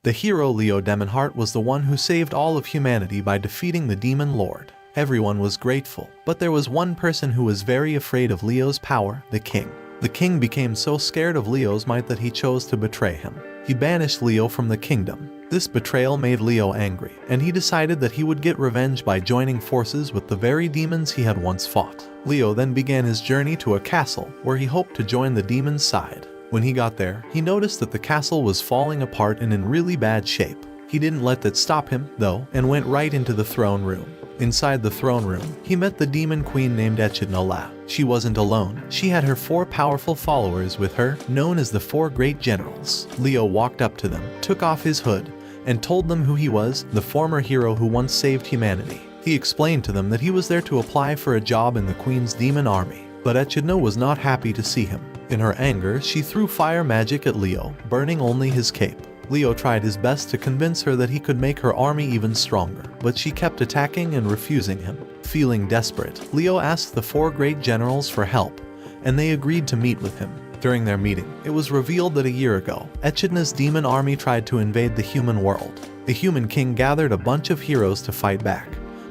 The hero Leo Demonheart was the one who saved all of humanity by defeating the demon lord. Everyone was grateful, but there was one person who was very afraid of Leo's power, the king. The king became so scared of Leo's might that he chose to betray him. He banished Leo from the kingdom. This betrayal made Leo angry, and he decided that he would get revenge by joining forces with the very demons he had once fought. Leo then began his journey to a castle, where he hoped to join the demons' side. When he got there, he noticed that the castle was falling apart and in really bad shape. He didn't let that stop him, though, and went right into the throne room. Inside the throne room, he met the demon queen named Echidna. She wasn't alone. She had her 4 powerful followers with her, known as the 4 great generals. Leo walked up to them, took off his hood, and told them who he was, the former hero who once saved humanity. He explained to them that he was there to apply for a job in the queen's demon army, but Echidna was not happy to see him. In her anger, she threw fire magic at Leo, burning only his cape. Leo tried his best to convince her that he could make her army even stronger, but she kept attacking and refusing him. Feeling desperate, Leo asked the 4 great generals for help, and they agreed to meet with him. During their meeting, it was revealed that a year ago, Echidna's demon army tried to invade the human world. The human king gathered a bunch of heroes to fight back,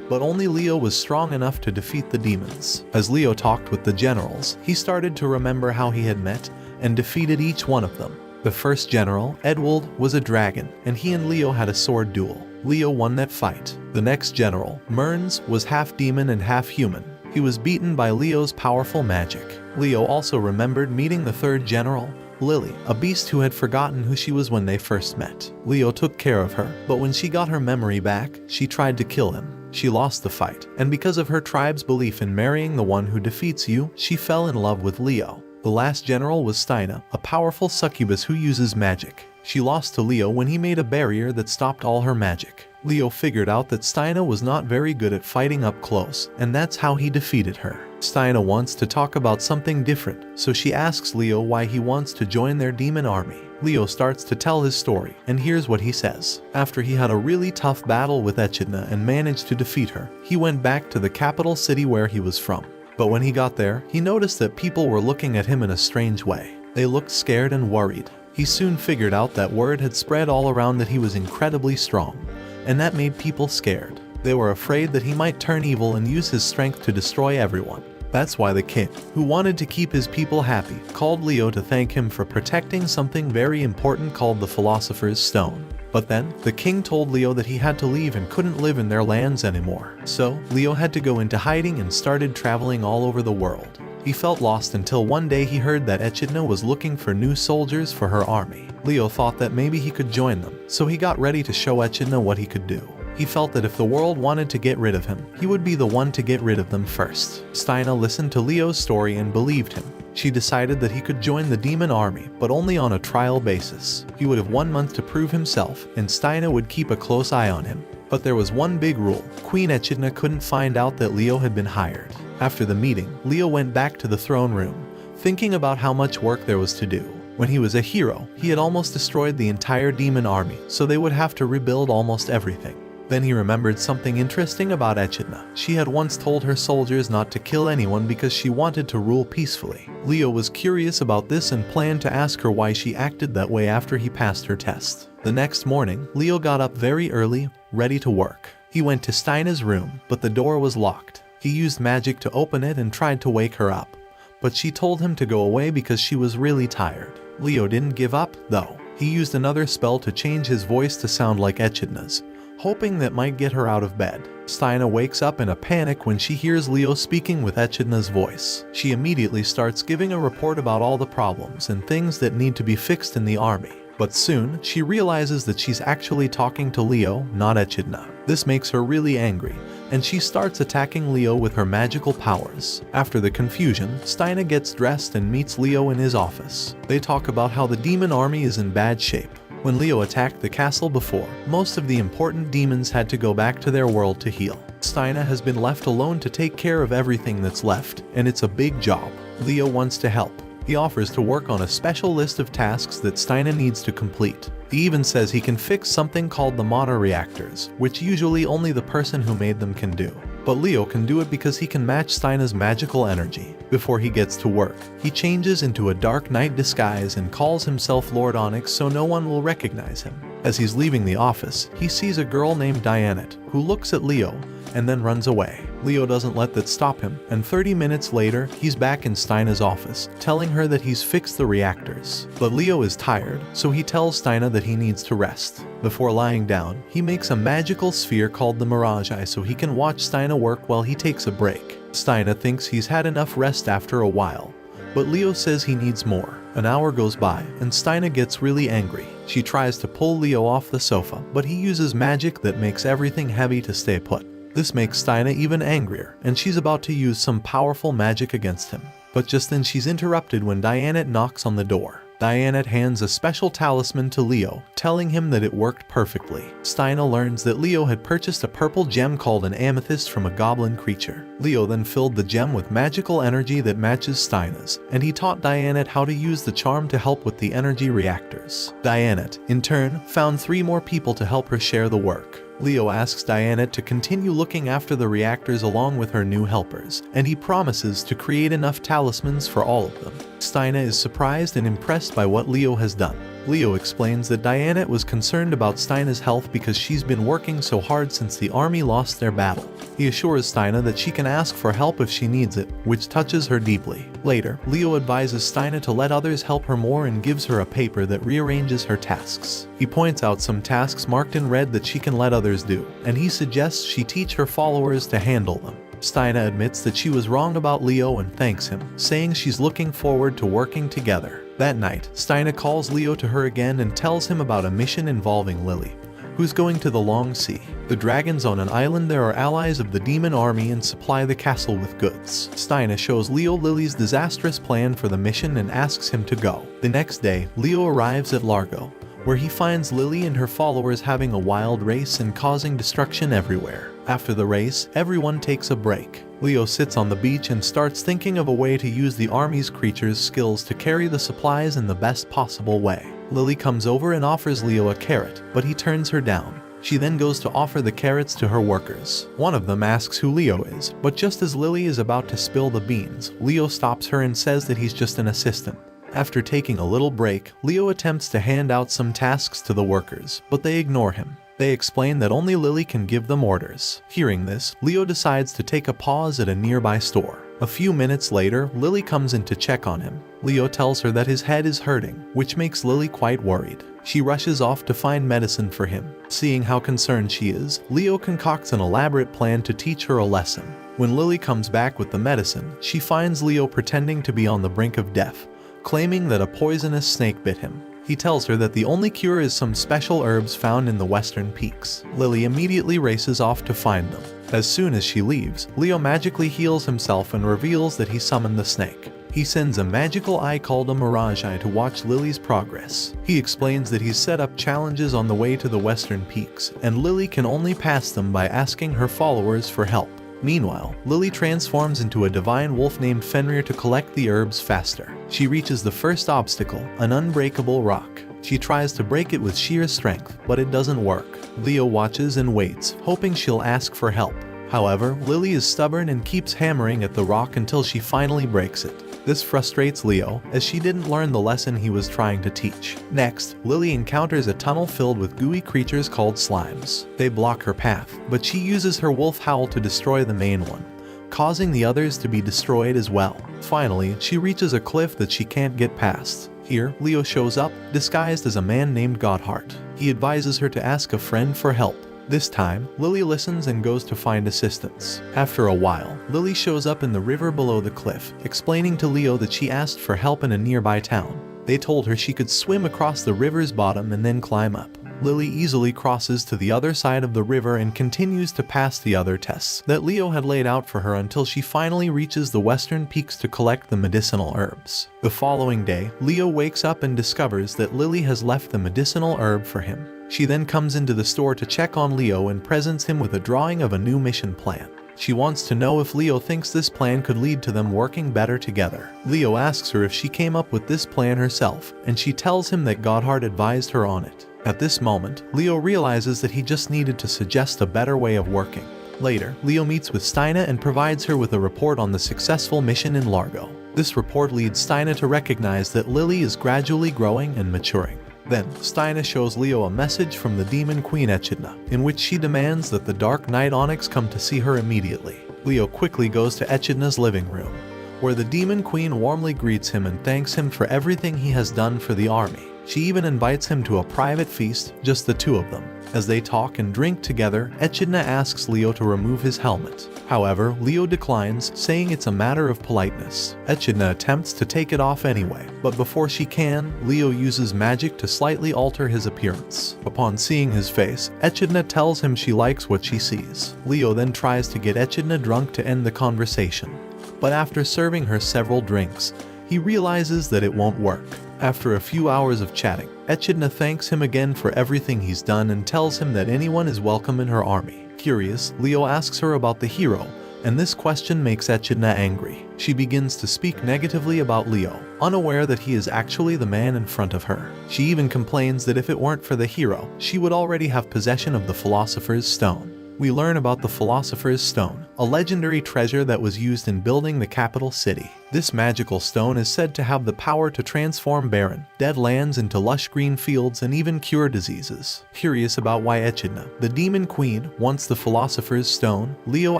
but only Leo was strong enough to defeat the demons. As Leo talked with the generals, he started to remember how he had met and defeated each one of them. The first general, Edwald, was a dragon, and he and Leo had a sword duel. Leo won that fight. The next general, Mearns, was half demon and half human. He was beaten by Leo's powerful magic. Leo also remembered meeting the third general, Lily, a beast who had forgotten who she was when they first met. Leo took care of her, but when she got her memory back, she tried to kill him. She lost the fight, and because of her tribe's belief in marrying the one who defeats you, she fell in love with Leo. The last general was Steina, a powerful succubus who uses magic. She lost to Leo when he made a barrier that stopped all her magic. Leo figured out that Steina was not very good at fighting up close, and that's how he defeated her. Steina wants to talk about something different, so she asks Leo why he wants to join their demon army. Leo starts to tell his story, and here's what he says. After he had a really tough battle with Echidna and managed to defeat her, he went back to the capital city where he was from. But when he got there, he noticed that people were looking at him in a strange way. They looked scared and worried. He soon figured out that word had spread all around that he was incredibly strong, and that made people scared. They were afraid that he might turn evil and use his strength to destroy everyone. That's why the king, who wanted to keep his people happy, called Leo to thank him for protecting something very important called the Philosopher's Stone. But then, the king told Leo that he had to leave and couldn't live in their lands anymore. So, Leo had to go into hiding and started traveling all over the world. He felt lost until one day he heard that Echidna was looking for new soldiers for her army. Leo thought that maybe he could join them, so he got ready to show Echidna what he could do. He felt that if the world wanted to get rid of him, he would be the one to get rid of them first. Steina listened to Leo's story and believed him. She decided that he could join the demon army, but only on a trial basis. He would have 1 month to prove himself, and Steina would keep a close eye on him. But there was one big rule. Queen Echidna couldn't find out that Leo had been hired. After the meeting, Leo went back to the throne room, thinking about how much work there was to do. When he was a hero, he had almost destroyed the entire demon army, so they would have to rebuild almost everything. Then he remembered something interesting about Echidna. She had once told her soldiers not to kill anyone because she wanted to rule peacefully. Leo was curious about this and planned to ask her why she acted that way after he passed her test. The next morning, Leo got up very early, ready to work. He went to Steina's room, but the door was locked. He used magic to open it and tried to wake her up, but she told him to go away because she was really tired. Leo didn't give up, though. He used another spell to change his voice to sound like Echidna's, hoping that might get her out of bed. Steina wakes up in a panic when she hears Leo speaking with Echidna's voice. She immediately starts giving a report about all the problems and things that need to be fixed in the army. But soon, she realizes that she's actually talking to Leo, not Echidna. This makes her really angry, and she starts attacking Leo with her magical powers. After the confusion, Steina gets dressed and meets Leo in his office. They talk about how the demon army is in bad shape. When Leo attacked the castle before, most of the important demons had to go back to their world to heal. Steina has been left alone to take care of everything that's left, and it's a big job. Leo wants to help. He offers to work on a special list of tasks that Steina needs to complete. He even says he can fix something called the mana reactors, which usually only the person who made them can do. But Leo can do it because he can match Steina's magical energy. Before he gets to work, he changes into a dark knight disguise and calls himself Lord Onyx so no one will recognize him. As he's leaving the office, he sees a girl named Diana, who looks at Leo and then runs away. Leo doesn't let that stop him, and 30 minutes later, he's back in Steina's office, telling her that he's fixed the reactors. But Leo is tired, so he tells Steina that he needs to rest. Before lying down, he makes a magical sphere called the Mirage Eye so he can watch Steina work while he takes a break. Steina thinks he's had enough rest after a while, but Leo says he needs more. An hour goes by, and Steina gets really angry. She tries to pull Leo off the sofa, but he uses magic that makes everything heavy to stay put. This makes Steina even angrier, and she's about to use some powerful magic against him. But just then she's interrupted when Diana knocks on the door. Diana hands a special talisman to Leo, telling him that it worked perfectly. Steina learns that Leo had purchased a purple gem called an amethyst from a goblin creature. Leo then filled the gem with magical energy that matches Steina's, and he taught Diana how to use the charm to help with the energy reactors. Diana, in turn, found 3 more people to help her share the work. Leo asks Diana to continue looking after the reactors along with her new helpers, and he promises to create enough talismans for all of them. Steina is surprised and impressed by what Leo has done. Leo explains that Diana was concerned about Steina's health because she's been working so hard since the army lost their battle. He assures Steina that she can ask for help if she needs it, which touches her deeply. Later, Leo advises Steina to let others help her more and gives her a paper that rearranges her tasks. He points out some tasks marked in red that she can let others do, and he suggests she teach her followers to handle them. Steina admits that she was wrong about Leo and thanks him, saying she's looking forward to working together. That night, Steina calls Leo to her again and tells him about a mission involving Lily, who's going to the Long Sea. The dragons on an island there are allies of the demon army and supply the castle with goods. Steina shows Leo Lily's disastrous plan for the mission and asks him to go. The next day, Leo arrives at Largo, where he finds Lily and her followers having a wild race and causing destruction everywhere. After the race, everyone takes a break. Leo sits on the beach and starts thinking of a way to use the army's creatures' skills to carry the supplies in the best possible way. Lily comes over and offers Leo a carrot, but he turns her down. She then goes to offer the carrots to her workers. One of them asks who Leo is, but just as Lily is about to spill the beans, Leo stops her and says that he's just an assistant. After taking a little break, Leo attempts to hand out some tasks to the workers, but they ignore him. They explain that only Lily can give them orders. Hearing this, Leo decides to take a pause at a nearby store. A few minutes later, Lily comes in to check on him. Leo tells her that his head is hurting, which makes Lily quite worried. She rushes off to find medicine for him. Seeing how concerned she is, Leo concocts an elaborate plan to teach her a lesson. When Lily comes back with the medicine, she finds Leo pretending to be on the brink of death, claiming that a poisonous snake bit him. He tells her that the only cure is some special herbs found in the western peaks. Lily immediately races off to find them. As soon as she leaves, Leo magically heals himself and reveals that he summoned the snake. He sends a magical eye called a Mirage Eye to watch Lily's progress. He explains that he's set up challenges on the way to the western peaks, and Lily can only pass them by asking her followers for help. Meanwhile, Lily transforms into a divine wolf named Fenrir to collect the herbs faster. She reaches the first obstacle, an unbreakable rock. She tries to break it with sheer strength, but it doesn't work. Leo watches and waits, hoping she'll ask for help. However, Lily is stubborn and keeps hammering at the rock until she finally breaks it. This frustrates Leo, as she didn't learn the lesson he was trying to teach. Next, Lily encounters a tunnel filled with gooey creatures called slimes. They block her path, but she uses her wolf howl to destroy the main one, causing the others to be destroyed as well. Finally, she reaches a cliff that she can't get past. Here, Leo shows up, disguised as a man named Godheart. He advises her to ask a friend for help. This time, Lily listens and goes to find assistance. After a while, Lily shows up in the river below the cliff, explaining to Leo that she asked for help in a nearby town. They told her she could swim across the river's bottom and then climb up. Lily easily crosses to the other side of the river and continues to pass the other tests that Leo had laid out for her until she finally reaches the western peaks to collect the medicinal herbs. The following day, Leo wakes up and discovers that Lily has left the medicinal herb for him. She then comes into the store to check on Leo and presents him with a drawing of a new mission plan. She wants to know if Leo thinks this plan could lead to them working better together. Leo asks her if she came up with this plan herself, and she tells him that Godheart advised her on it. At this moment, Leo realizes that he just needed to suggest a better way of working. Later, Leo meets with Steina and provides her with a report on the successful mission in Largo. This report leads Steina to recognize that Lily is gradually growing and maturing. Then, Steina shows Leo a message from the demon queen Echidna, in which she demands that the Dark Knight Onyx come to see her immediately. Leo quickly goes to Echidna's living room, where the demon queen warmly greets him and thanks him for everything he has done for the army. She even invites him to a private feast, just the two of them. As they talk and drink together, Echidna asks Leo to remove his helmet. However, Leo declines, saying it's a matter of politeness. Echidna attempts to take it off anyway, but before she can, Leo uses magic to slightly alter his appearance. Upon seeing his face, Echidna tells him she likes what she sees. Leo then tries to get Echidna drunk to end the conversation. But after serving her several drinks, he realizes that it won't work. After a few hours of chatting, Echidna thanks him again for everything he's done and tells him that anyone is welcome in her army. Curious, Leo asks her about the hero, and this question makes Echidna angry. She begins to speak negatively about Leo, unaware that he is actually the man in front of her. She even complains that if it weren't for the hero, she would already have possession of the Philosopher's Stone. We learn about the Philosopher's Stone, a legendary treasure that was used in building the capital city. This magical stone is said to have the power to transform barren, dead lands into lush green fields and even cure diseases. Curious about why Echidna, the demon queen, wants the Philosopher's Stone, Leo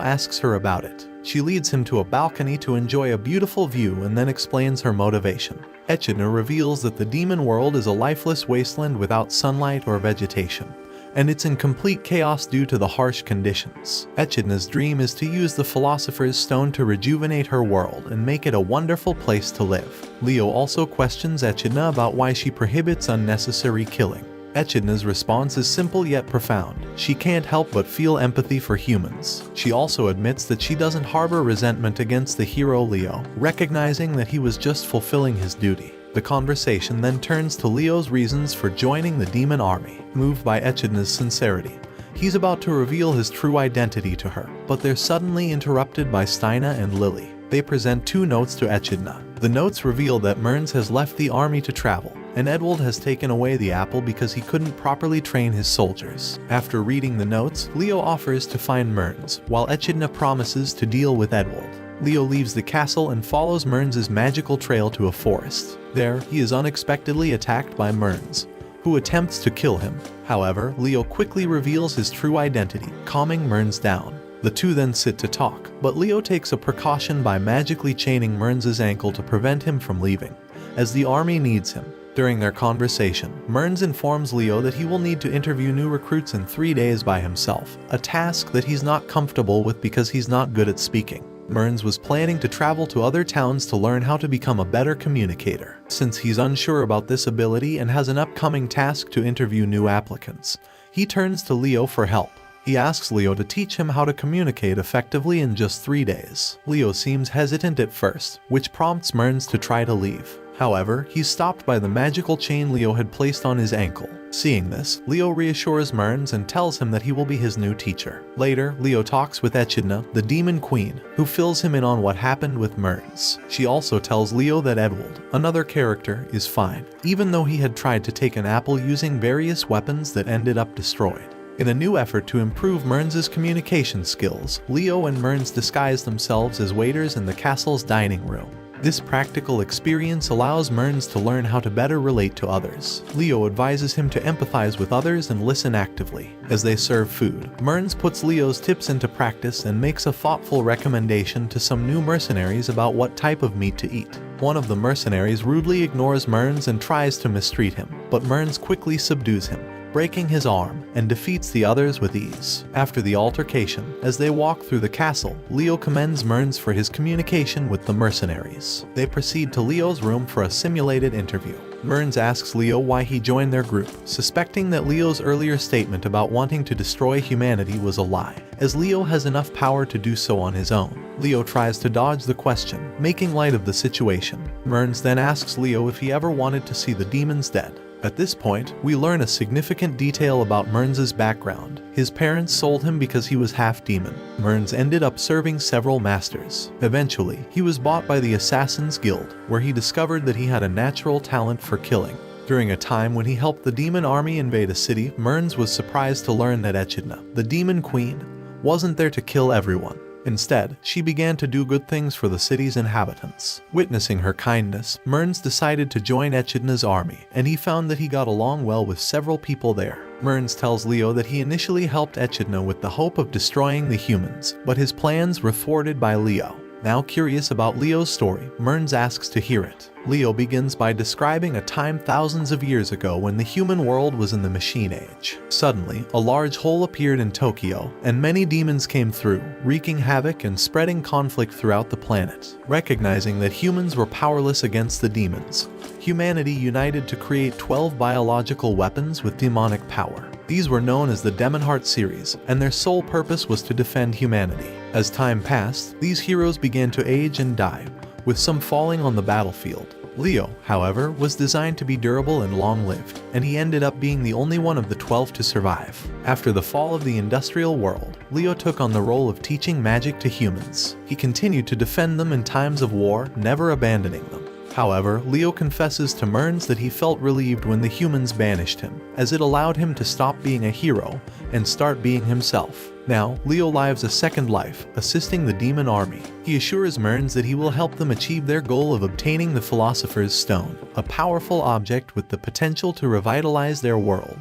asks her about it. She leads him to a balcony to enjoy a beautiful view and then explains her motivation. Echidna reveals that the demon world is a lifeless wasteland without sunlight or vegetation, and it's in complete chaos due to the harsh conditions. Echidna's dream is to use the Philosopher's Stone to rejuvenate her world and make it a wonderful place to live. Leo also questions Echidna about why she prohibits unnecessary killing. Echidna's response is simple yet profound. She can't help but feel empathy for humans. She also admits that she doesn't harbor resentment against the hero Leo, recognizing that he was just fulfilling his duty. The conversation then turns to Leo's reasons for joining the demon army. Moved by Echidna's sincerity, he's about to reveal his true identity to her, but they're suddenly interrupted by Steina and Lily. They present two notes to Echidna. The notes reveal that Mearns has left the army to travel, and Edwald has taken away the apple because he couldn't properly train his soldiers. After reading the notes, Leo offers to find Mearns, while Echidna promises to deal with Edwald. Leo leaves the castle and follows Mearns' magical trail to a forest. There, he is unexpectedly attacked by Mearns, who attempts to kill him. However, Leo quickly reveals his true identity, calming Mearns down. The two then sit to talk, but Leo takes a precaution by magically chaining Mearns' ankle to prevent him from leaving, as the army needs him. During their conversation, Mearns informs Leo that he will need to interview new recruits in 3 days by himself, a task that he's not comfortable with because he's not good at speaking. Mearns was planning to travel to other towns to learn how to become a better communicator. Since he's unsure about this ability and has an upcoming task to interview new applicants, he turns to Leo for help. He asks Leo to teach him how to communicate effectively in just 3 days. Leo seems hesitant at first, which prompts Mearns to try to leave. However, he's stopped by the magical chain Leo had placed on his ankle. Seeing this, Leo reassures Mearns and tells him that he will be his new teacher. Later, Leo talks with Echidna, the demon queen, who fills him in on what happened with Mearns. She also tells Leo that Edwald, another character, is fine, even though he had tried to take an apple using various weapons that ended up destroyed. In a new effort to improve Mearns' communication skills, Leo and Mearns disguise themselves as waiters in the castle's dining room. This practical experience allows Mearns to learn how to better relate to others. Leo advises him to empathize with others and listen actively. As they serve food, Mearns puts Leo's tips into practice and makes a thoughtful recommendation to some new mercenaries about what type of meat to eat. One of the mercenaries rudely ignores Mearns and tries to mistreat him, but Mearns quickly subdues him, breaking his arm, and defeats the others with ease. After the altercation, as they walk through the castle, Leo commends Mearns for his communication with the mercenaries. They proceed to Leo's room for a simulated interview. Mearns asks Leo why he joined their group, suspecting that Leo's earlier statement about wanting to destroy humanity was a lie, as Leo has enough power to do so on his own. Leo tries to dodge the question, making light of the situation. Mearns then asks Leo if he ever wanted to see the demons dead. At this point, we learn a significant detail about Mearns' background. His parents sold him because he was half-demon. Mearns ended up serving several masters. Eventually, he was bought by the Assassin's Guild, where he discovered that he had a natural talent for killing. During a time when he helped the demon army invade a city, Mearns was surprised to learn that Echidna, the demon queen, wasn't there to kill everyone. Instead, she began to do good things for the city's inhabitants. Witnessing her kindness, Mearns decided to join Echidna's army, and he found that he got along well with several people there. Mearns tells Leo that he initially helped Echidna with the hope of destroying the humans, but his plans were thwarted by Leo. Now curious about Leo's story, Mearns asks to hear it. Leo begins by describing a time thousands of years ago when the human world was in the machine age. Suddenly, a large hole appeared in Tokyo, and many demons came through, wreaking havoc and spreading conflict throughout the planet. Recognizing that humans were powerless against the demons, humanity united to create 12 biological weapons with demonic power. These were known as the Demon Heart series, and their sole purpose was to defend humanity. As time passed, these heroes began to age and die, with some falling on the battlefield. Leo, however, was designed to be durable and long-lived, and he ended up being the only one of the 12 to survive. After the fall of the industrial world, Leo took on the role of teaching magic to humans. He continued to defend them in times of war, never abandoning them. However, Leo confesses to Mearns that he felt relieved when the humans banished him, as it allowed him to stop being a hero and start being himself. Now, Leo lives a second life, assisting the demon army. He assures Mearns that he will help them achieve their goal of obtaining the Philosopher's Stone, a powerful object with the potential to revitalize their world,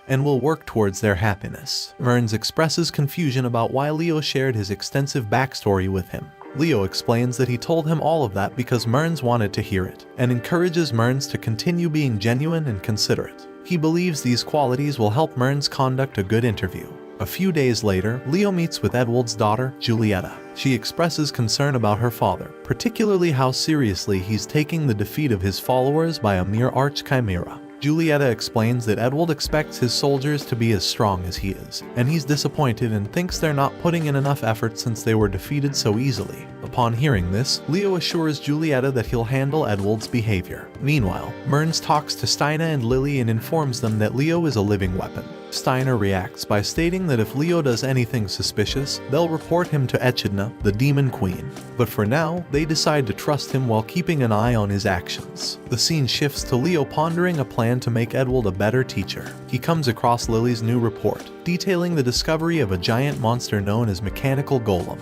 and will work towards their happiness. Mearns expresses confusion about why Leo shared his extensive backstory with him. Leo explains that he told him all of that because Mearns wanted to hear it, and encourages Mearns to continue being genuine and considerate. He believes these qualities will help Mearns conduct a good interview. A few days later, Leo meets with Edwald's daughter, Julieta. She expresses concern about her father, particularly how seriously he's taking the defeat of his followers by a mere arch-chimera. Julieta explains that Edwald expects his soldiers to be as strong as he is, and he's disappointed and thinks they're not putting in enough effort since they were defeated so easily. Upon hearing this, Leo assures Julieta that he'll handle Edwald's behavior. Meanwhile, Mearns talks to Steina and Lily and informs them that Leo is a living weapon. Steiner reacts by stating that if Leo does anything suspicious, they'll report him to Echidna, the Demon Queen. But for now, they decide to trust him while keeping an eye on his actions. The scene shifts to Leo pondering a plan to make Edwald a better teacher. He comes across Lily's new report, detailing the discovery of a giant monster known as Mechanical Golem,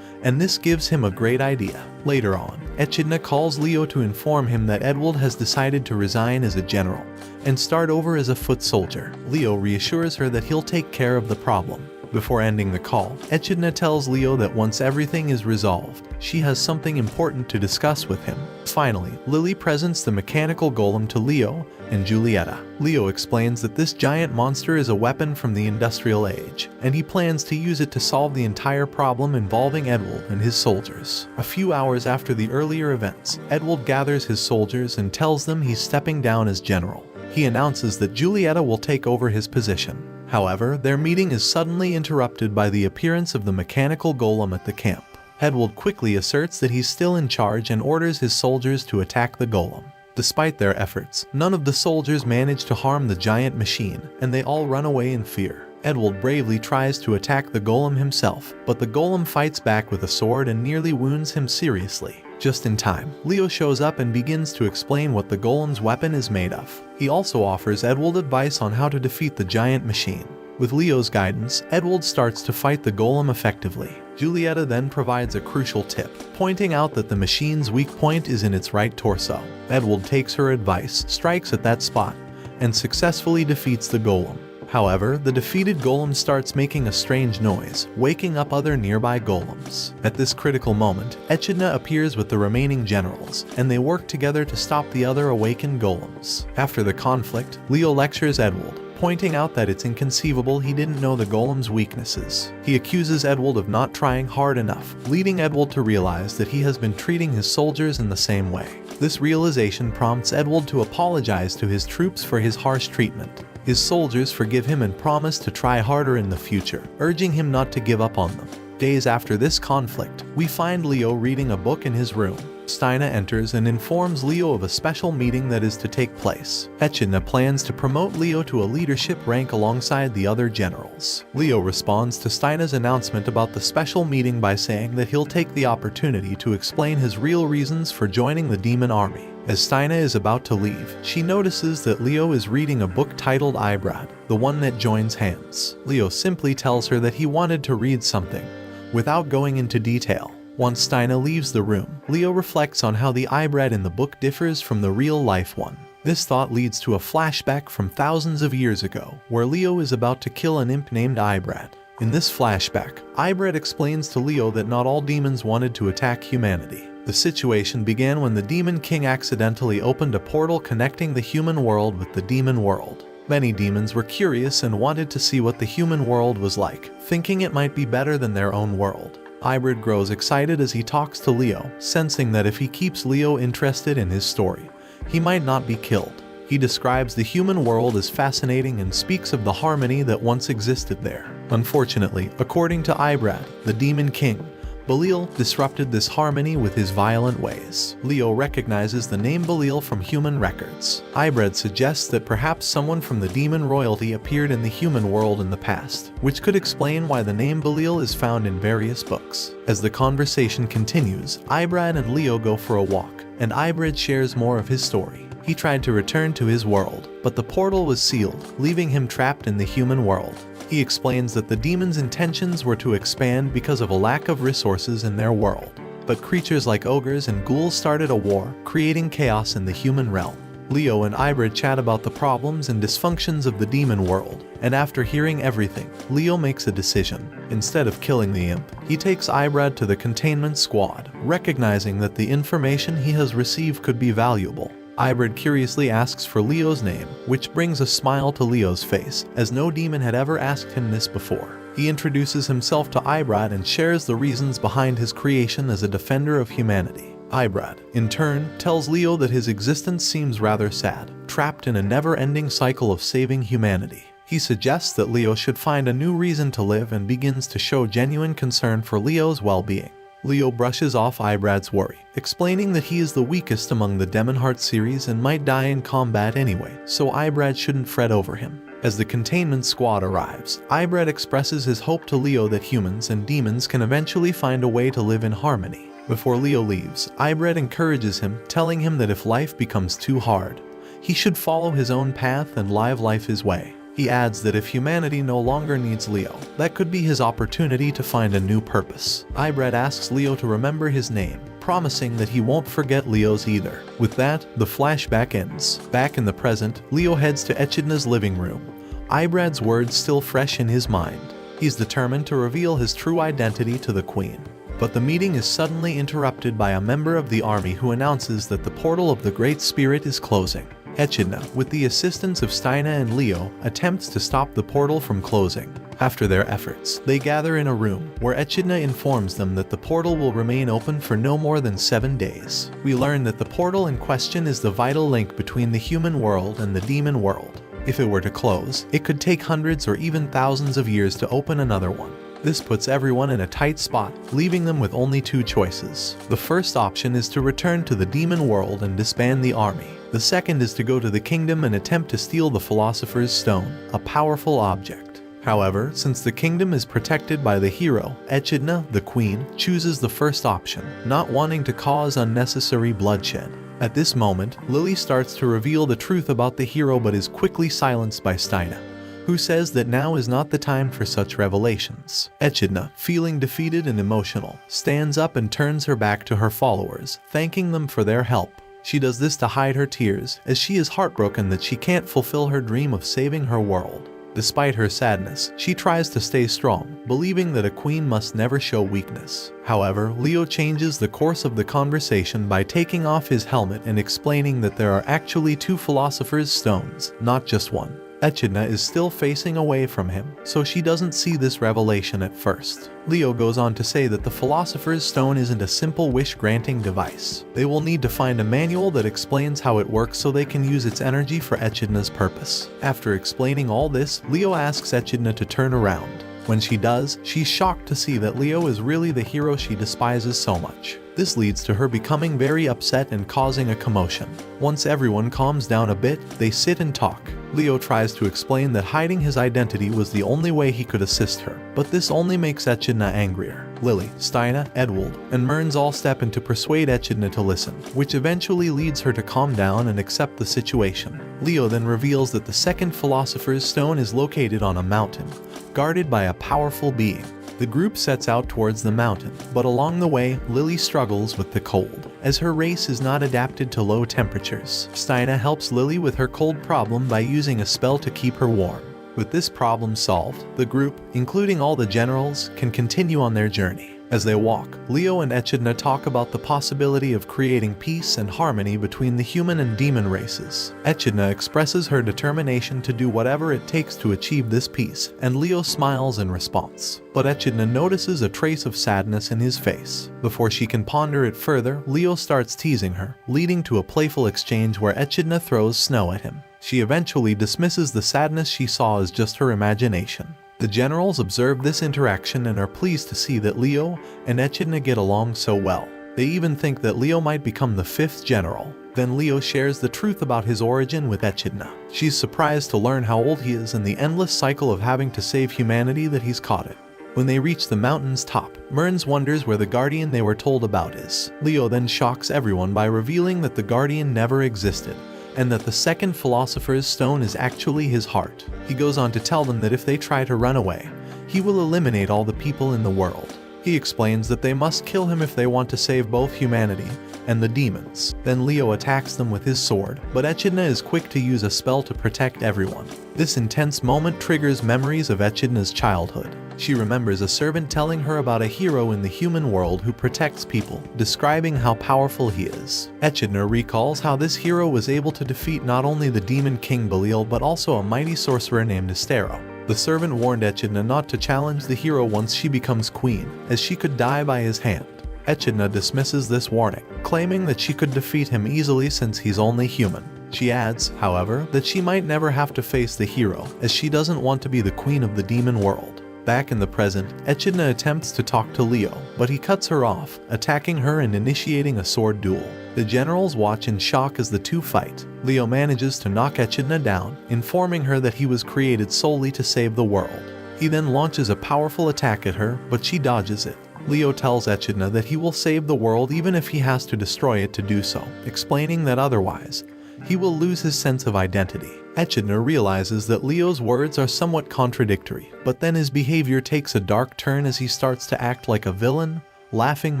and this gives him a great idea. Later on, Echidna calls Leo to inform him that Edwald has decided to resign as a general and start over as a foot soldier. Leo reassures her that he'll take care of the problem. Before ending the call, Echidna tells Leo that once everything is resolved, she has something important to discuss with him. Finally, Lily presents the mechanical golem to Leo and Julieta. Leo explains that this giant monster is a weapon from the industrial age, and he plans to use it to solve the entire problem involving Edwald and his soldiers. A few hours after the earlier events, Edwald gathers his soldiers and tells them he's stepping down as general. He announces that Julieta will take over his position. However, their meeting is suddenly interrupted by the appearance of the mechanical golem at the camp. Edwald quickly asserts that he's still in charge and orders his soldiers to attack the golem. Despite their efforts, none of the soldiers manage to harm the giant machine, and they all run away in fear. Edwald bravely tries to attack the golem himself, but the golem fights back with a sword and nearly wounds him seriously. Just in time, Leo shows up and begins to explain what the golem's weapon is made of. He also offers Edwald advice on how to defeat the giant machine. With Leo's guidance, Edwald starts to fight the golem effectively. Julieta then provides a crucial tip, pointing out that the machine's weak point is in its right torso. Edwald takes her advice, strikes at that spot, and successfully defeats the golem. However, the defeated golem starts making a strange noise, waking up other nearby golems. At this critical moment, Echidna appears with the remaining generals, and they work together to stop the other awakened golems. After the conflict, Leo lectures Edwald, pointing out that it's inconceivable he didn't know the golem's weaknesses. He accuses Edwald of not trying hard enough, leading Edwald to realize that he has been treating his soldiers in the same way. This realization prompts Edwald to apologize to his troops for his harsh treatment. His soldiers forgive him and promise to try harder in the future, urging him not to give up on them. Days after this conflict, we find Leo reading a book in his room. Steina enters and informs Leo of a special meeting that is to take place. Echidna plans to promote Leo to a leadership rank alongside the other generals. Leo responds to Steina's announcement about the special meeting by saying that he'll take the opportunity to explain his real reasons for joining the demon army. As Steina is about to leave, she notices that Leo is reading a book titled Ibrad, the one that joins hands. Leo simply tells her that he wanted to read something, Without going into detail, once Steina leaves the room, Leo reflects on how the Ibrad in the book differs from the real-life one. This thought leads to a flashback from thousands of years ago, where Leo is about to kill an imp named Ibrad. In this flashback, Ibrad explains to Leo that not all demons wanted to attack humanity. The situation began when the Demon King accidentally opened a portal connecting the human world with the demon world. Many demons were curious and wanted to see what the human world was like, thinking it might be better than their own world. Ibrad grows excited as he talks to Leo, sensing that if he keeps Leo interested in his story, he might not be killed. He describes the human world as fascinating and speaks of the harmony that once existed there. Unfortunately, according to Ibrad, the Demon King, Belial disrupted this harmony with his violent ways. Leo recognizes the name Belial from human records. Ibrad suggests that perhaps someone from the demon royalty appeared in the human world in the past, which could explain why the name Belial is found in various books. As the conversation continues, Ibrad and Leo go for a walk, and Ibrad shares more of his story. He tried to return to his world, but the portal was sealed, leaving him trapped in the human world. He explains that the demons' intentions were to expand because of a lack of resources in their world. But creatures like ogres and ghouls started a war, creating chaos in the human realm. Leo and Ibrad chat about the problems and dysfunctions of the demon world, and after hearing everything, Leo makes a decision. Instead of killing the imp, he takes Ibrad to the containment squad, recognizing that the information he has received could be valuable. Ibrad curiously asks for Leo's name, which brings a smile to Leo's face, as no demon had ever asked him this before. He introduces himself to Ibrad and shares the reasons behind his creation as a defender of humanity. Ibrad, in turn, tells Leo that his existence seems rather sad, trapped in a never-ending cycle of saving humanity. He suggests that Leo should find a new reason to live and begins to show genuine concern for Leo's well-being. Leo brushes off Ibrad's worry, explaining that he is the weakest among the Demon Heart series and might die in combat anyway, so Ibrad shouldn't fret over him. As the containment squad arrives, Ibrad expresses his hope to Leo that humans and demons can eventually find a way to live in harmony. Before Leo leaves, Ibrad encourages him, telling him that if life becomes too hard, he should follow his own path and live life his way. He adds that if humanity no longer needs Leo, that could be his opportunity to find a new purpose. Ibrad asks Leo to remember his name, promising that he won't forget Leo's either. With that, the flashback ends. Back in the present, Leo heads to Echidna's living room, Ibrad's words still fresh in his mind. He's determined to reveal his true identity to the queen. But the meeting is suddenly interrupted by a member of the army who announces that the portal of the Great Spirit is closing. Echidna, with the assistance of Steina and Leo, attempts to stop the portal from closing. After their efforts, they gather in a room, where Echidna informs them that the portal will remain open for no more than 7 days. We learn that the portal in question is the vital link between the human world and the demon world. If it were to close, it could take hundreds or even thousands of years to open another one. This puts everyone in a tight spot, leaving them with only 2 choices. The first option is to return to the demon world and disband the army. The second is to go to the kingdom and attempt to steal the Philosopher's Stone, a powerful object. However, since the kingdom is protected by the hero, Echidna, the queen, chooses the first option, not wanting to cause unnecessary bloodshed. At this moment, Lily starts to reveal the truth about the hero but is quickly silenced by Steina, who says that now is not the time for such revelations. Echidna, feeling defeated and emotional, stands up and turns her back to her followers, thanking them for their help. She does this to hide her tears, as she is heartbroken that she can't fulfill her dream of saving her world. Despite her sadness, she tries to stay strong, believing that a queen must never show weakness. However, Leo changes the course of the conversation by taking off his helmet and explaining that there are actually 2 Philosopher's Stones, not just one. Echidna is still facing away from him, so she doesn't see this revelation at first. Leo goes on to say that the Philosopher's Stone isn't a simple wish-granting device. They will need to find a manual that explains how it works so they can use its energy for Echidna's purpose. After explaining all this, Leo asks Echidna to turn around. When she does, she's shocked to see that Leo is really the hero she despises so much. This leads to her becoming very upset and causing a commotion. Once everyone calms down a bit, they sit and talk. Leo tries to explain that hiding his identity was the only way he could assist her, but this only makes Echidna angrier. Lily, Steina, Edwald, and Mearns all step in to persuade Echidna to listen, which eventually leads her to calm down and accept the situation. Leo then reveals that the second Philosopher's Stone is located on a mountain, guarded by a powerful being. The group sets out towards the mountain, but along the way, Lily struggles with the cold, as her race is not adapted to low temperatures. Steina helps Lily with her cold problem by using a spell to keep her warm. With this problem solved, the group, including all the generals, can continue on their journey. As they walk, Leo and Echidna talk about the possibility of creating peace and harmony between the human and demon races. Echidna expresses her determination to do whatever it takes to achieve this peace, and Leo smiles in response. But Echidna notices a trace of sadness in his face. Before she can ponder it further, Leo starts teasing her, leading to a playful exchange where Echidna throws snow at him. She eventually dismisses the sadness she saw as just her imagination. The generals observe this interaction and are pleased to see that Leo and Echidna get along so well. They even think that Leo might become the 5th general. Then Leo shares the truth about his origin with Echidna. She's surprised to learn how old he is and the endless cycle of having to save humanity that he's caught in. When they reach the mountain's top, Mearns wonders where the guardian they were told about is. Leo then shocks everyone by revealing that the guardian never existed, and that the second philosopher's stone is actually his heart. He goes on to tell them that if they try to run away, he will eliminate all the people in the world. He explains that they must kill him if they want to save both humanity and the demons. Then Leo attacks them with his sword, but Echidna is quick to use a spell to protect everyone. This intense moment triggers memories of Echidna's childhood. She remembers a servant telling her about a hero in the human world who protects people, describing how powerful he is. Echidna recalls how this hero was able to defeat not only the demon king Belial but also a mighty sorcerer named Estero. The servant warned Echidna not to challenge the hero once she becomes queen, as she could die by his hand. Echidna dismisses this warning, claiming that she could defeat him easily since he's only human. She adds, however, that she might never have to face the hero, as she doesn't want to be the queen of the demon world. Back in the present, Echidna attempts to talk to Leo, but he cuts her off, attacking her and initiating a sword duel. The generals watch in shock as the two fight. Leo manages to knock Echidna down, informing her that he was created solely to save the world. He then launches a powerful attack at her, but she dodges it. Leo tells Echidna that he will save the world even if he has to destroy it to do so, explaining that otherwise, he will lose his sense of identity. Echidna realizes that Leo's words are somewhat contradictory, but then his behavior takes a dark turn as he starts to act like a villain, laughing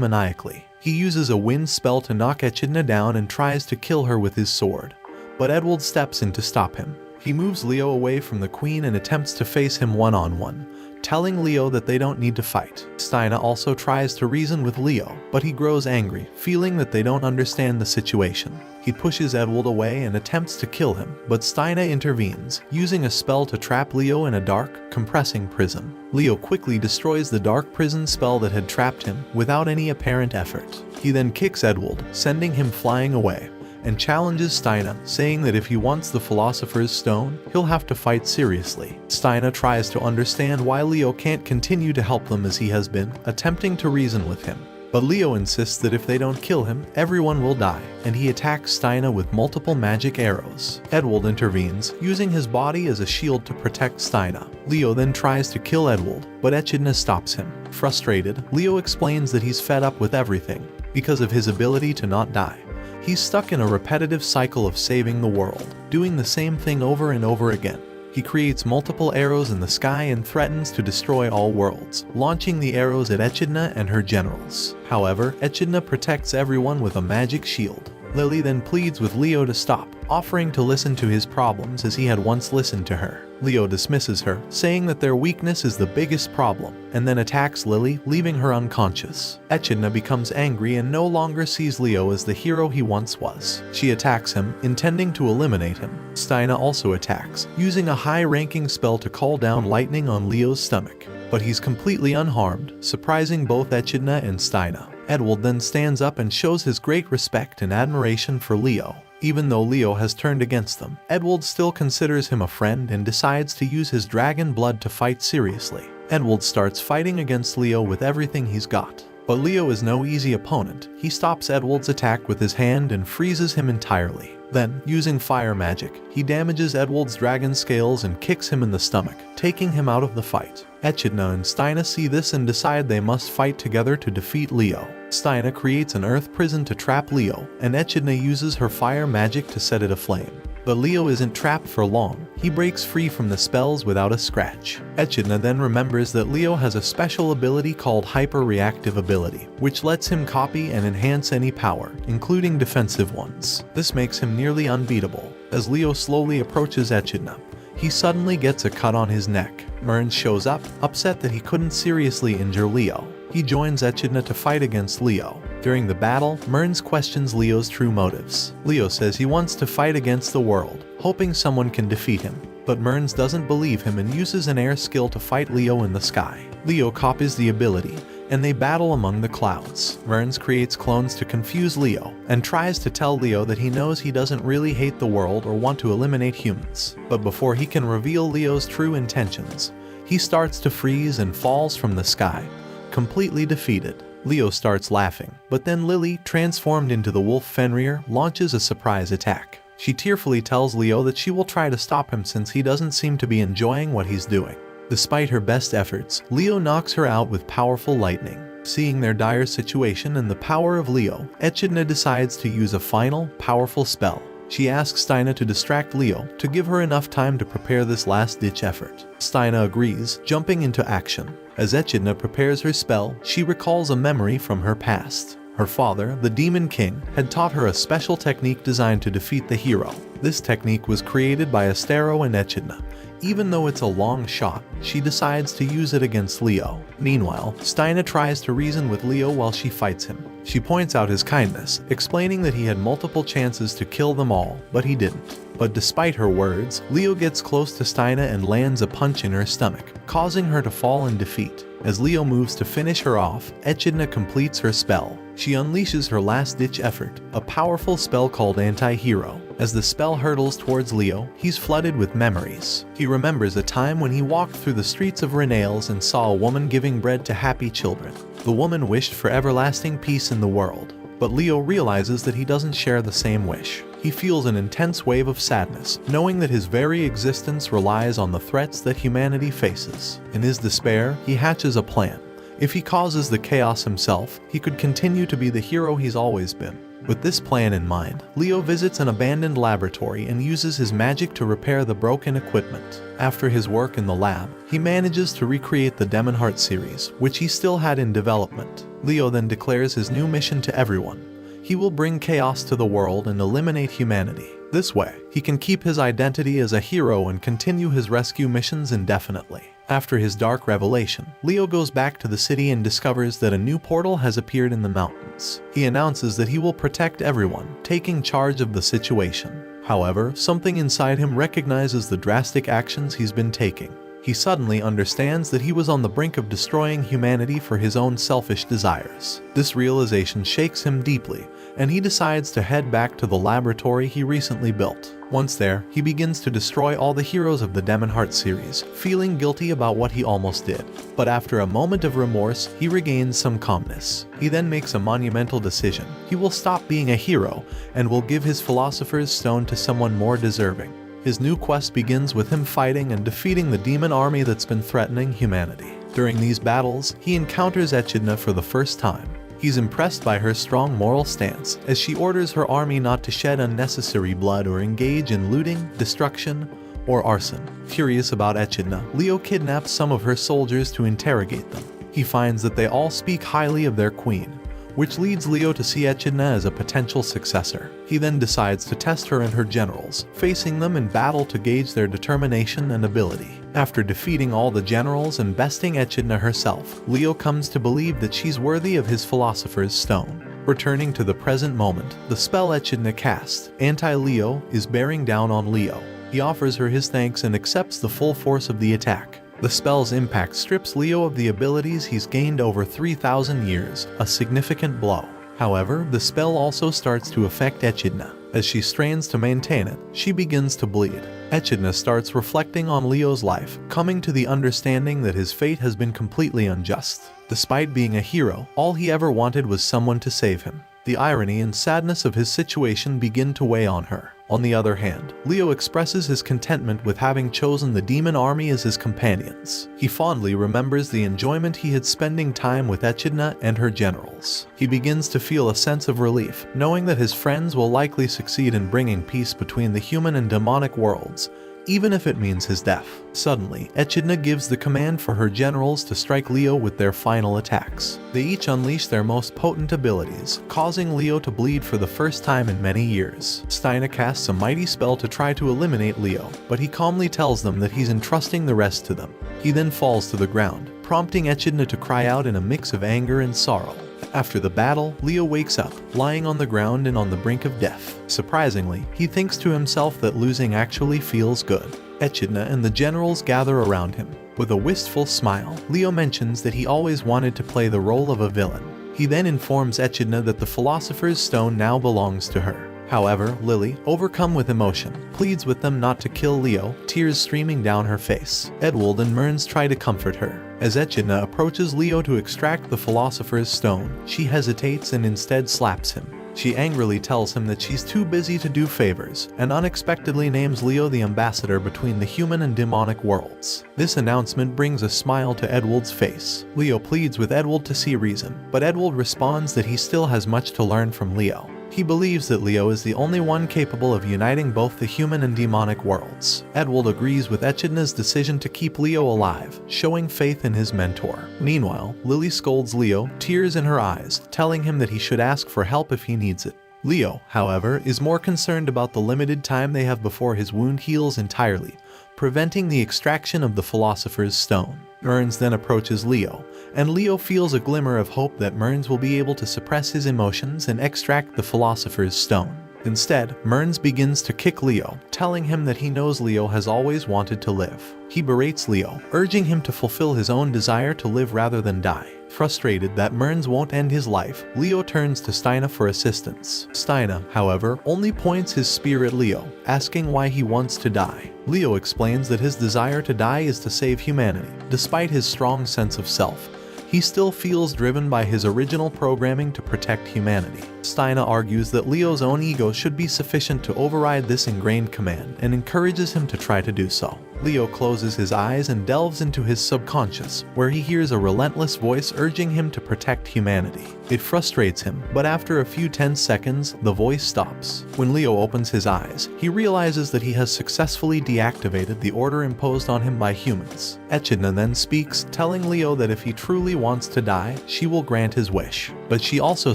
maniacally. He uses a wind spell to knock Echidna down and tries to kill her with his sword, but Edward steps in to stop him. He moves Leo away from the queen and attempts to face him one-on-one, telling Leo that they don't need to fight. Steina also tries to reason with Leo, but he grows angry, feeling that they don't understand the situation. He pushes Edward away and attempts to kill him, but Steina intervenes, using a spell to trap Leo in a dark, compressing prison. Leo quickly destroys the dark prison spell that had trapped him, without any apparent effort. He then kicks Edward, sending him flying away, and challenges Steina, saying that if he wants the Philosopher's Stone, he'll have to fight seriously. Steina tries to understand why Leo can't continue to help them as he has been, attempting to reason with him. But Leo insists that if they don't kill him, everyone will die, and he attacks Steina with multiple magic arrows. Edward intervenes, using his body as a shield to protect Steina. Leo then tries to kill Edward, but Echidna stops him. Frustrated, Leo explains that he's fed up with everything, because of his ability to not die. He's stuck in a repetitive cycle of saving the world, doing the same thing over and over again. He creates multiple arrows in the sky and threatens to destroy all worlds, launching the arrows at Echidna and her generals. However, Echidna protects everyone with a magic shield. Lily then pleads with Leo to stop, offering to listen to his problems as he had once listened to her. Leo dismisses her, saying that their weakness is the biggest problem, and then attacks Lily, leaving her unconscious. Echidna becomes angry and no longer sees Leo as the hero he once was. She attacks him, intending to eliminate him. Steina also attacks, using a high-ranking spell to call down lightning on Leo's stomach, but he's completely unharmed, surprising both Echidna and Steina. Edward then stands up and shows his great respect and admiration for Leo. Even though Leo has turned against them, Edward still considers him a friend and decides to use his dragon blood to fight seriously. Edward starts fighting against Leo with everything he's got. But Leo is no easy opponent. He stops Edward's attack with his hand and freezes him entirely. Then, using fire magic, he damages Edward's dragon scales and kicks him in the stomach, taking him out of the fight. Echidna and Steina see this and decide they must fight together to defeat Leo. Steina creates an earth prison to trap Leo, and Echidna uses her fire magic to set it aflame. But Leo isn't trapped for long. He breaks free from the spells without a scratch. Echidna then remembers that Leo has a special ability called hyper-reactive ability, which lets him copy and enhance any power, including defensive ones. This makes him nearly unbeatable. As Leo slowly approaches Echidna, he suddenly gets a cut on his neck. Murns shows up, upset that he couldn't seriously injure Leo. He joins Echidna to fight against Leo. During the battle, Murns questions Leo's true motives. Leo says he wants to fight against the world, hoping someone can defeat him. But Murns doesn't believe him and uses an air skill to fight Leo in the sky. Leo copies the ability, and they battle among the clouds. Murns creates clones to confuse Leo, and tries to tell Leo that he knows he doesn't really hate the world or want to eliminate humans. But before he can reveal Leo's true intentions, he starts to freeze and falls from the sky, completely defeated. Leo starts laughing, but then Lily, transformed into the wolf Fenrir, launches a surprise attack. She tearfully tells Leo that she will try to stop him since he doesn't seem to be enjoying what he's doing. Despite her best efforts, Leo knocks her out with powerful lightning. Seeing their dire situation and the power of Leo, Echidna decides to use a final, powerful spell. She asks Steina to distract Leo to give her enough time to prepare this last-ditch effort. Steina agrees, jumping into action. As Echidna prepares her spell, she recalls a memory from her past. Her father, the Demon King, had taught her a special technique designed to defeat the hero. This technique was created by Astero and Echidna. Even though it's a long shot, she decides to use it against Leo. Meanwhile, Steina tries to reason with Leo while she fights him. She points out his kindness, explaining that he had multiple chances to kill them all, but he didn't. But despite her words, Leo gets close to Steina and lands a punch in her stomach, causing her to fall in defeat. As Leo moves to finish her off, Echidna completes her spell. She unleashes her last-ditch effort, a powerful spell called Anti-Hero. As the spell hurtles towards Leo, he's flooded with memories. He remembers a time when he walked through the streets of Renales and saw a woman giving bread to happy children. The woman wished for everlasting peace in the world. But Leo realizes that he doesn't share the same wish. He feels an intense wave of sadness, knowing that his very existence relies on the threats that humanity faces. In his despair, he hatches a plan. If he causes the chaos himself, he could continue to be the hero he's always been. With this plan in mind, Leo visits an abandoned laboratory and uses his magic to repair the broken equipment. After his work in the lab, he manages to recreate the Demon Heart series, which he still had in development. Leo then declares his new mission to everyone. He will bring chaos to the world and eliminate humanity. This way, he can keep his identity as a hero and continue his rescue missions indefinitely. After his dark revelation, Leo goes back to the city and discovers that a new portal has appeared in the mountains. He announces that he will protect everyone, taking charge of the situation. However, something inside him recognizes the drastic actions he's been taking. He suddenly understands that he was on the brink of destroying humanity for his own selfish desires. This realization shakes him deeply, and he decides to head back to the laboratory he recently built. Once there, he begins to destroy all the heroes of the Demon Heart series, feeling guilty about what he almost did. But after a moment of remorse, he regains some calmness. He then makes a monumental decision. He will stop being a hero, and will give his Philosopher's Stone to someone more deserving. His new quest begins with him fighting and defeating the demon army that's been threatening humanity. During these battles, he encounters Echidna for the first time. He's impressed by her strong moral stance, as she orders her army not to shed unnecessary blood or engage in looting, destruction, or arson. Curious about Echidna, Leo kidnaps some of her soldiers to interrogate them. He finds that they all speak highly of their queen, which leads Leo to see Echidna as a potential successor. He then decides to test her and her generals, facing them in battle to gauge their determination and ability. After defeating all the generals and besting Echidna herself, Leo comes to believe that she's worthy of his Philosopher's Stone. Returning to the present moment, the spell Echidna cast, Anti-Leo, is bearing down on Leo. He offers her his thanks and accepts the full force of the attack. The spell's impact strips Leo of the abilities he's gained over 3,000 years, a significant blow. However, the spell also starts to affect Echidna. As she strains to maintain it, she begins to bleed. Echidna starts reflecting on Leo's life, coming to the understanding that his fate has been completely unjust. Despite being a hero, all he ever wanted was someone to save him. The irony and sadness of his situation begin to weigh on her. On the other hand, Leo expresses his contentment with having chosen the demon army as his companions. He fondly remembers the enjoyment he had spending time with Echidna and her generals. He begins to feel a sense of relief, knowing that his friends will likely succeed in bringing peace between the human and demonic worlds, even if it means his death. Suddenly, Echidna gives the command for her generals to strike Leo with their final attacks. They each unleash their most potent abilities, causing Leo to bleed for the first time in many years. Steina casts a mighty spell to try to eliminate Leo, but he calmly tells them that he's entrusting the rest to them. He then falls to the ground, prompting Echidna to cry out in a mix of anger and sorrow. After the battle, Leo wakes up, lying on the ground and on the brink of death. Surprisingly, he thinks to himself that losing actually feels good. Echidna and the generals gather around him. With a wistful smile, Leo mentions that he always wanted to play the role of a villain. He then informs Echidna that the Philosopher's Stone now belongs to her. However, Lily, overcome with emotion, pleads with them not to kill Leo, tears streaming down her face. Edwald and Mearns try to comfort her. As Echidna approaches Leo to extract the Philosopher's Stone, she hesitates and instead slaps him. She angrily tells him that she's too busy to do favors, and unexpectedly names Leo the ambassador between the human and demonic worlds. This announcement brings a smile to Edwald's face. Leo pleads with Edwald to see reason, but Edwald responds that he still has much to learn from Leo. He believes that Leo is the only one capable of uniting both the human and demonic worlds. Edwald agrees with Echidna's decision to keep Leo alive, showing faith in his mentor. Meanwhile, Lily scolds Leo, tears in her eyes, telling him that he should ask for help if he needs it. Leo, however, is more concerned about the limited time they have before his wound heals entirely, preventing the extraction of the Philosopher's Stone. Mearns then approaches Leo, and Leo feels a glimmer of hope that Mearns will be able to suppress his emotions and extract the Philosopher's Stone. Instead, Mearns begins to kick Leo, telling him that he knows Leo has always wanted to live. He berates Leo, urging him to fulfill his own desire to live rather than die. Frustrated that Mearns won't end his life, Leo turns to Steina for assistance. Steina, however, only points his spear at Leo, asking why he wants to die. Leo explains that his desire to die is to save humanity. Despite his strong sense of self, he still feels driven by his original programming to protect humanity. Steina argues that Leo's own ego should be sufficient to override this ingrained command and encourages him to try to do so. Leo closes his eyes and delves into his subconscious, where he hears a relentless voice urging him to protect humanity. It frustrates him, but after a few tense seconds, the voice stops. When Leo opens his eyes, he realizes that he has successfully deactivated the order imposed on him by humans. Echidna then speaks, telling Leo that if he truly wants to die, she will grant his wish. But she also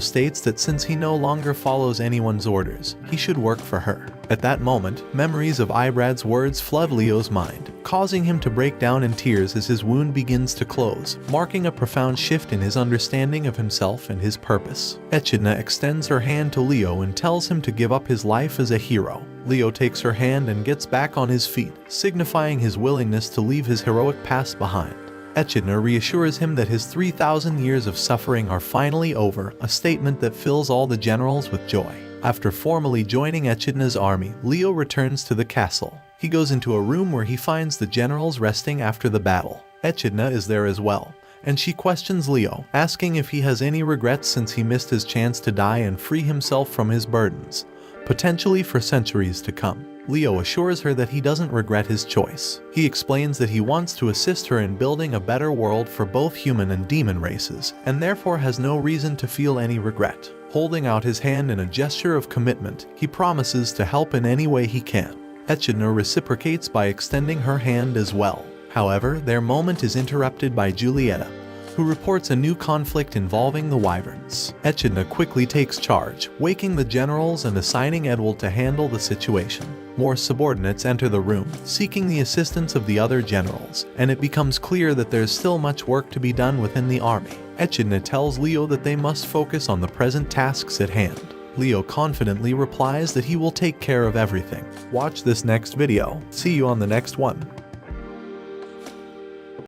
states that since he no longer follows anyone's orders, he should work for her. At that moment, memories of Ibrad's words flood Leo's mind, causing him to break down in tears as his wound begins to close, marking a profound shift in his understanding of himself and his purpose. Echidna extends her hand to Leo and tells him to give up his life as a hero. Leo takes her hand and gets back on his feet, signifying his willingness to leave his heroic past behind. Echidna reassures him that his 3,000 years of suffering are finally over, a statement that fills all the generals with joy. After formally joining Echidna's army, Leo returns to the castle. He goes into a room where he finds the generals resting after the battle. Echidna is there as well, and she questions Leo, asking if he has any regrets since he missed his chance to die and free himself from his burdens, potentially for centuries to come. Leo assures her that he doesn't regret his choice. He explains that he wants to assist her in building a better world for both human and demon races, and therefore has no reason to feel any regret. Holding out his hand in a gesture of commitment, he promises to help in any way he can. Echidna reciprocates by extending her hand as well. However, their moment is interrupted by Julieta, who reports a new conflict involving the wyverns. Echidna quickly takes charge, waking the generals and assigning Edwald to handle the situation. More subordinates enter the room, seeking the assistance of the other generals, and it becomes clear that there's still much work to be done within the army. Echidna tells Leo that they must focus on the present tasks at hand. Leo confidently replies that he will take care of everything. Watch this next video. See you on the next one.